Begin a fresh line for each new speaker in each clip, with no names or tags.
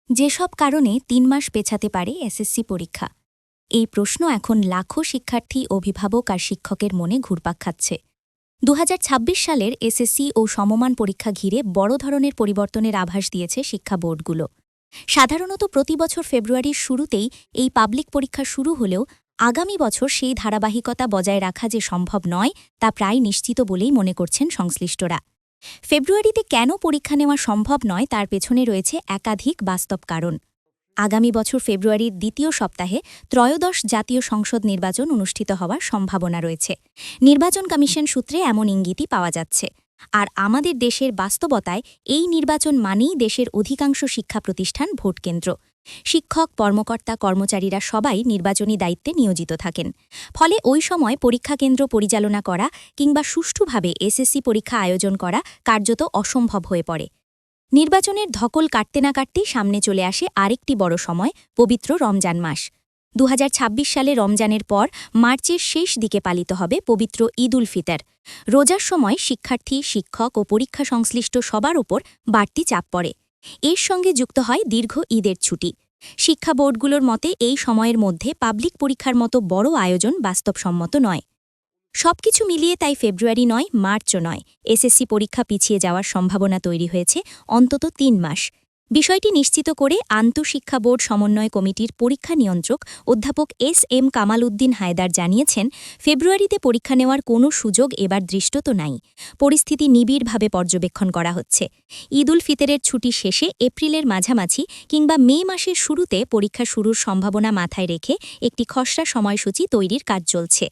যেসব কারণে ৩ মাস পেছাতে পারে এসএসসি পরীক্ষা? এই প্রশ্ন এখন লাখো শিক্ষার্থী, অভিভাবক আর শিক্ষকের মনে ঘুরপাক খাচ্ছে। ২০২৬ সালের এসএসসি ও সমমান পরীক্ষা ঘিরে বড় ধরনের পরিবর্তনের আভাস দিয়েছে শিক্ষা বোর্ডগুলো। সাধারণত প্রতি বছর ফেব্রুয়ারির শুরুতেই এই পাবলিক পরীক্ষা শুরু হলেও আগামী বছর সেই ধারাবাহিকতা বজায় রাখা যে সম্ভব নয় তা প্রায় নিশ্চিত বলেই মনে করছেন সংশ্লিষ্টরা। ফেব্রুয়ারিতে কেন পরীক্ষা নেওয়া সম্ভব নয় তার পেছনে রয়েছে একাধিক বাস্তব কারণ। আগামী বছর ফেব্রুয়ারির দ্বিতীয় সপ্তাহে ত্রয়োদশ জাতীয় সংসদ নির্বাচন অনুষ্ঠিত হওয়ার সম্ভাবনা রয়েছে। নির্বাচন কমিশন সূত্রে এমন ইঙ্গিতই পাওয়া যাচ্ছে। আর আমাদের দেশের বাস্তবতায় এই নির্বাচন মানেই দেশের অধিকাংশ শিক্ষা প্রতিষ্ঠান ভোটকেন্দ্র। শিক্ষক, কর্মকর্তা, কর্মচারীরা সবাই নির্বাচনী দায়িত্বে নিয়োজিত থাকেন। ফলে ওই সময় পরীক্ষা কেন্দ্র পরিচালনা করা কিংবা সুষ্ঠুভাবে এসএসসি পরীক্ষা আয়োজন করা কার্যত অসম্ভব হয়ে পড়ে। নির্বাচনের ধকল কাটতে না কাটতেই সামনে চলে আসে আরেকটি বড় সময়, পবিত্র রমজান মাস। ২০২৬ সালে রমজানের পর মার্চের শেষ দিকে পালিত হবে পবিত্র ঈদ উল ফিতর। রোজার সময় শিক্ষার্থী, শিক্ষক ও পরীক্ষা সংশ্লিষ্ট সবার ওপর বাড়তি চাপ পড়ে। এর সঙ্গে যুক্ত হয় দীর্ঘ ঈদের ছুটি। শিক্ষা বোর্ডগুলোর মতে এই সময়ের মধ্যে পাবলিক পরীক্ষার মতো বড় আয়োজন বাস্তবসম্মত নয়। সবকিছু মিলিয়ে তাই ফেব্রুয়ারি নয়, মার্চও নয়, এসএসসি পরীক্ষা পিছিয়ে যাওয়ার সম্ভাবনা তৈরি হয়েছে অন্তত ৩ মাস। বিষয়টি নিশ্চিত করে আন্তঃশিক্ষা বোর্ড সমন্বয় কমিটির পরীক্ষা নিয়ন্ত্রক অধ্যাপক এস কামাল উদ্দিন হায়দার জানিয়েছেন, ফেব্রুয়ারিতে পরীক্ষা নেওয়ার কোনো সুযোগ এবার দৃষ্টত নাই। পরিস্থিতি নিবিড়ভাবে পর্যবেক্ষণ করা হচ্ছে। ঈদ উল ফিতরের ছুটি শেষে এপ্রিলের মাঝামাঝি কিংবা মে মাসের শুরুতে পরীক্ষা শুরুর সম্ভাবনা মাথায় রেখে একটি খসড়া সময়সূচি তৈরির কাজ চলছে।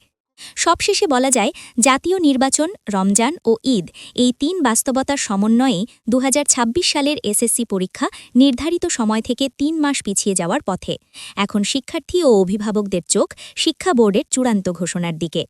সবশেষে বলা যায়, জাতীয় নির্বাচন, রমজান ও ঈদ এই ৩ বাস্তবতার সমন্বয়ে ২০২৬ সালের এসএসসি পরীক্ষা নির্ধারিত সময় থেকে ৩ মাস পিছিয়ে যাওয়ার পথে। এখন শিক্ষার্থী ও অভিভাবকদের চোখ শিক্ষা বোর্ডের চূড়ান্ত ঘোষণার দিকে।